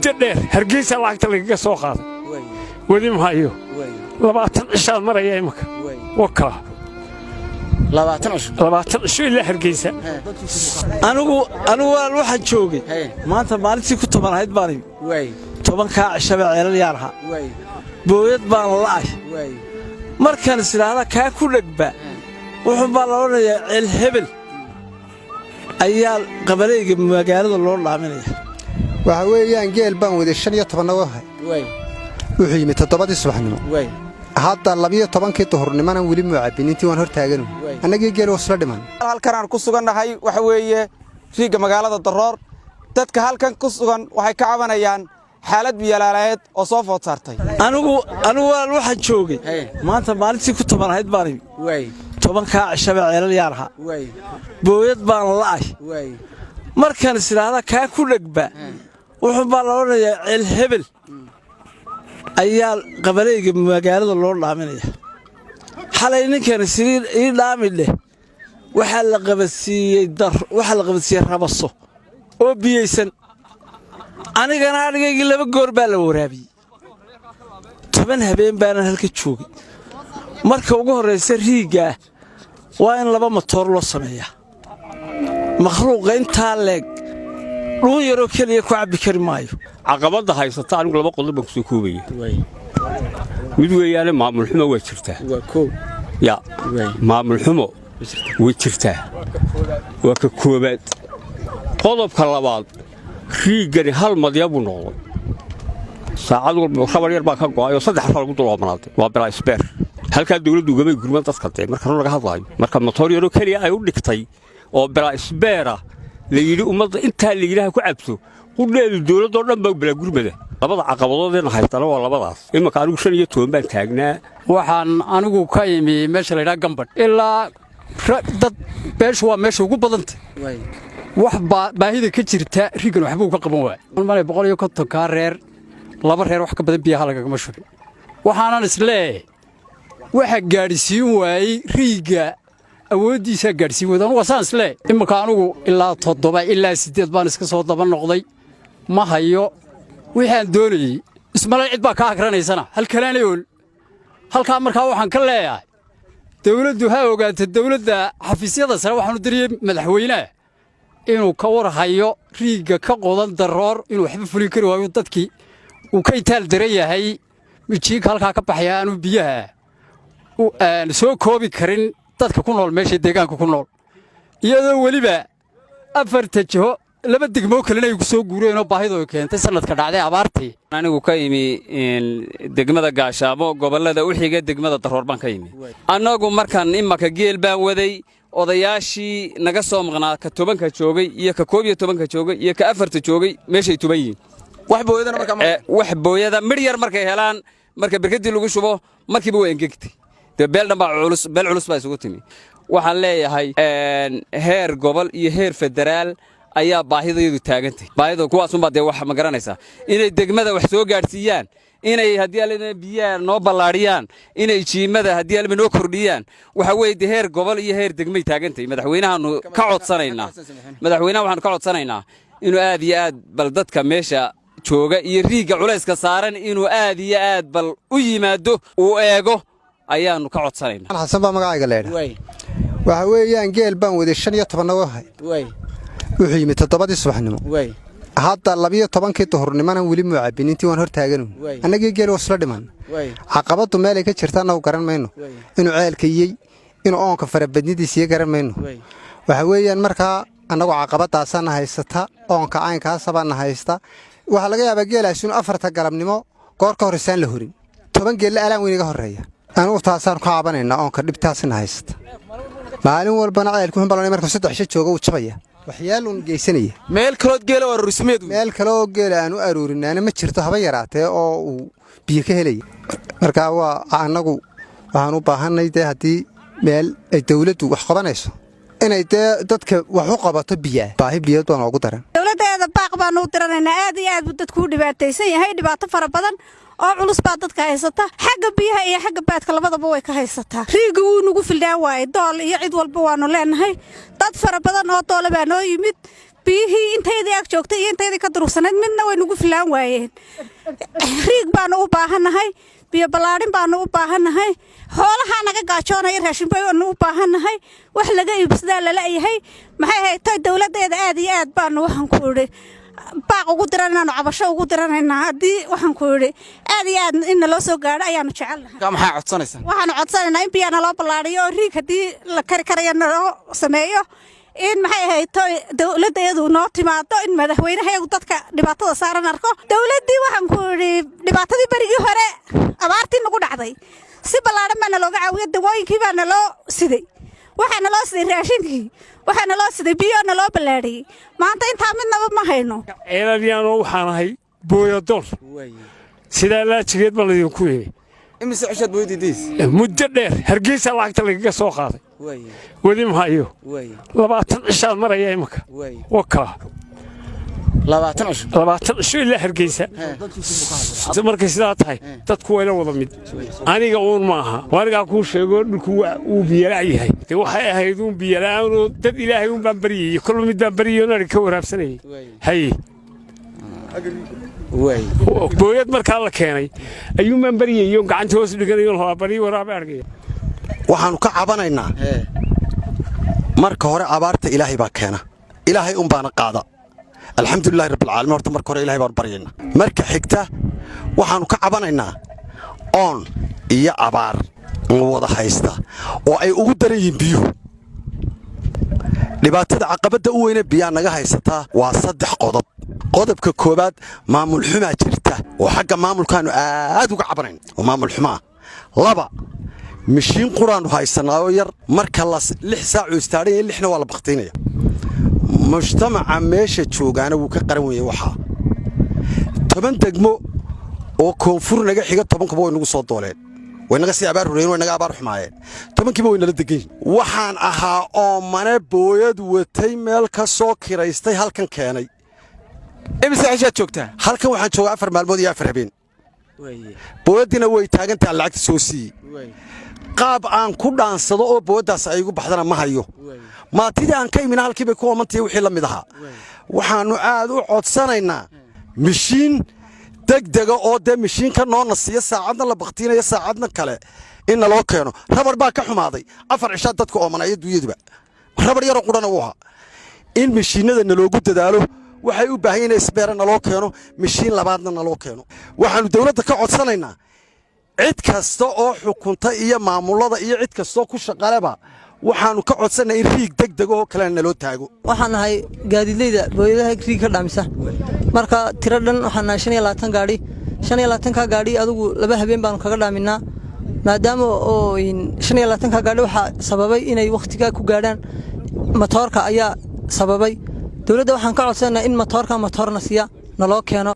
muddo dheer hargeysa lacagta lagaga soo qaaday wadi maayo 20 cishaad maraya imaka waka 20 cisho ilaa hargeysa anigu waxaan joogay maanta maalintii ku tobanayd baan tobanka cisho ceelal yaarha booyad baan la'ay markaan islaada ka ku dhagba wuxuu baa la oranayaa ceel hebel ayaa qabalayga magaalada loo dhaaminaya waxa weeyaan geel baan waday 15 wahay wuxuu yimid 7 subaxnimo hadda 12 duhurnimana wali ma caabin intii waan hor taagan anagii geel wasla dhiman halkan aan ku sugannahay waxa weeye riiga magaalada Daroor dadka halkan ku sugan waxay ka cabanayaan xaalad biyalaaleed oo soo food saartay anigu waxaan joogay maanta maalintii ku tobanayd baan tobanka cisho ceelal yaarha booyad baan la'ay markaan islaada ka ku dhagba wuxuu baa la oranayaa ceel hebel ayaa qabalayga magaalada loo dhaaminaya xalay ninkan ii dhaamidhe waxa la qabadsiiyay rabaso oo biyeysan anigana adhigaygii 2 goor baa la waraabiyey 10 habeen baan halka joogay marka ugu horeysa riiga waa in 2 matoor loo sameeyaa makhluuqa inta leeg dhul yaro kaliya ku cabbi kari maayo caqabada haysata anigu 2 qodob baan ku soo koobaya mid weeyaan maamul xumo way jirtaa ya maamul xumo way jirtaa waa ka koobaad qodobka labaad riigani hal madyabu noqdo saacad walba khabar yar baa ka go'ayo 3 xal lagu duloomanaaday waa bilaa isbeer halka dawladdu gamay gurmad dadka marka laga hadlayo marka matoor yaro kaliya ay u dhigtay oo bilaa isbeera la yiri ummadda inta la yiraahdo ku cabso qudheedu dawladda oo dhan baa bilaa gurmada labada caqabadoodna haystana waa labadaas imaka anigu 15 baan taagnaa waxaan anigu ka yimi meesha la yiraahdo Gambadh ilaa dad beeshu waa meesha ugu badanta wax baahida ka jirta riigan waxba uu ka qaban waay malay 150 ka reer 2 reer wax ka badan biyaha laga ma shubin waxaanan islee waxa gaadhsiin waayay riiga awoodiisa gaadhsiin wadaan wasaan islee imaka anigu ilaa 7 ilaa 8 baan iska soo daba noqday ma hayo waxaan doonayay ismalay cid baa ka akranaysana halkalaanay halka markaa waxaan ka leeyahay dawladdu ha ogaatay dawladda xafiisyada sare waxaan u diriyay madaxweynaha inuu ka war hayo riiga ka qodan Daroor inuu waxba fulin kari waayo dadkii uu ka itaal daran yahay mijiga halka ka baxaya aanu biyaha soo koobi karin dadka ku nool meesha deegaanka ku nool iyadoo waliba 4 jiho 2 degmo kale ay ku soo guureen oo baahido keentay sanadka dhacday abaartii anigu ka yimi degmada Gaashaamo gobolada u xiga degmada Daroor baan ka yimi anagu markaan imaka geel baan waday odayaashii naga soo maqnaa ka 10 ka joogay iyo ka 11 ka joogay iyo ka 4 joogay meeshay tuban yihiin wax booyada mid yar markay helaan marka barkadii lagu shubo markiiba way engegtay beel dhanba culus baa isugu timi waxaan leeyahay heer gobol iyo heer federaal ayaa baahidoodu taagantay baahida kuwaas un baa wax ma garanaysaa inay degmada wax soo gaarsiiyaan inay hadii ay biyaha noo ballaariyaan inay jiimada hadii ay noo kordhiyaan waxa weeye heer gobol iyo heer degmay taagantay madaxweynaha ka waxaan ka codsanaynaa inuu aad iyo aad bal dadka meesha jooga iyo riiga culayska saaran inuu aad iyo aad bal u yimaado uu eego ayaanu ka codsanaynaa xasan baa magacayga leeyahay waxa weeyaan geel baan waday 15 wahay wuxuu yimid 7 subaxnimo hadda 12 duhurnimana wali ma caabin intii waan hor taagan anagii geel wasla dhiman caqabadu meel ay ka jirtaan oo garan mayno inuu ceelkayay inuu oonka farabadnidiisa garan mayno waxa weeyaan marka anagu caqabadaasana haysata oonka caynkaas baan haysta waxa laga yaabaa geelaas inuu 4 galabnimo goor ka horeysaan la horin 10 geel la alaan weyniga horeeya anu taasaan ka cabanayna oonka dhibtaasina haysta maalin walbana ceelku xumbalay marka 3 cisho jooga uu jabaya waxyaalun geysanaya meel kale oo rusmeed meel kale oo geel aanu aruurinaana ma jirto haba yaraatee oo uu biyo ka helay marka waa anagu waxaan u baahanay hadii meel ay dawladdu wax qabanayso inay dadka wax u qabato biyaha baahi biyo doon ugu daran dawladda baaq baan u diranaynaa aad iyo aad dadku dhibaataysan yahay dhibaato fara badan oo culus baa dadka haysata xagga biyaha iyo xagga baadka labadaba way ka haysataa riigu uu nagu fildaa waay dool iyo cid walba waanu leenahay dad fara badan oo doole baa noo yimid biyihii inteydii ag joogtay iyo inteydii ka durugsaneyd midna way nagu filaan waayeen riig baanu u baahannahay biyo ballaadhin baanu u baahannahay xoolahaa naga gaajoonaya raashin baanu u baahannahay wax laga iibsadaa lalayahay maxay ahayd toy dowladdeeda aad iyo aad baanu waxaan ku idhi baaq ugu diranaanu cabasho ugu diranaynaa haddii waxaan ku idhi aad iyo aad in naloo soo gaadho ayaanu jecelnahay maxaa codsanaysaa waxaanu codsanaynaa in biyaa naloo ballaadhiyo oo riig haddii la kari karayo naloo sameeyo in maxay ahayd toy dowladdeedu noo timaado in madaxweynahayagu dadka dhibaatada saaran arko dowladdii waxaan ku idhi dhibaatadii berigii hore abaartii nagu dhacday si ballaadhan baa nalooga caawiyo dawooyinkii baa naloo siday waxaa naloo siday raashinkii waxaa naloo siday biyo naloo ballaadhiyey maanta intaa midnaba ma hayno ceeladiyaanoo waxaan ahay booyadoon sidaa laajigeed baa laydinku yimi imise cishaad booyadiis muddo dheer hargeysa lacagta lagaga soo qaaday weli mahayo 20 cishaad maraya imaka wakaa 20 cisho ilaa hargeysa markay sidaa tahay dadku wayla wada mid aniga uun maaha waanigaa kuu sheego dhulku uu biyalaa yahay de waxay ahayd uun biyalaanoo dad ilaahay uun baan baryayey kolba mid baan baryayo nari ka waraabsanayay haye booyad markaa la keenay ayuun baan baryayo gacanta hoos dhiganayo loo bari waraabe argaya waxaanu ka cabanaynaa marka hore abaarta ilaahay baa keena ilaahay un baana qaada alxamdulillahi rabbil caalamiin horta marka hore ilaahay baan baryaynaa marka xigta waxaanu ka cabanaynaa oon iyo abaar wada haysta oo ay ugu daran yihiin biyuhu dhibaatada caqabadda u weyne biyaa naga haysataa waa 3 qodob qodobka koobaad maamul xumaa jirta oo xagga maamulkaanu aad uga cabanayn oo maamul xumaa 2 mishiin quraanu haysanaayo yar marka la 6 saac oo istaareen 6na waa la baqtiinaya mujtamaca meesha joogaana wuu ka qaran weeyay waxa 10 degmo oo koonfur naga xiga 10 kaba way nagu soo dooleen way naga sii abaar horeeyeen way naga abaar xumaayeen 10 kiiba way nala degeen waxaan ahaa oo mane booyad watay meel ka soo kireystay halkan keenay imise cishaad joogtaa halkan waxaan joogaa 4 maalmood iyo 4 habeen booyadina way taagantaa lacagta soo siiyay qaab aan ku dhaansado oo boodaas ay igu baxdana ma hayo maatida aan ka imin halkii bay ku oomantay wixii la mid ahaa waxaanu aad u codsanaynaa mishiin degdega oo de mishiinka noo nasiyo saacadna la baqtiinayo saacadna kale in loo keeno rabar baa ka xumaaday 4 cishaad dadku oomanaya duuyaduba rabar yar oo qudana waxa in mishiinada naloogu dadaalo waxay u baahan yihiin isbeerana loo keeno mishiin labaadna naloo keeno waxaanu dawladda ka codsanaynaa cid kasta oo xukunta iyo maamulada iyo cid kasta ku shaqaleba waxaanu ka codsanay in riig degdeg oo kale naloo taago waxaan ahay gaadiidleyda booyadaha riig ka dhaamisa marka tiro dhan waxaan nahay 25 gaari 25 ka gaari adigu laba habeen baan kaga dhaaminaa maadaama oo 25 ka gaari waxa sababay inay waqtiga ku gaadhaan matoorka ayaa sababay dawladda waxaan ka codsanaa in matoorka matoorna siiya naloo keeno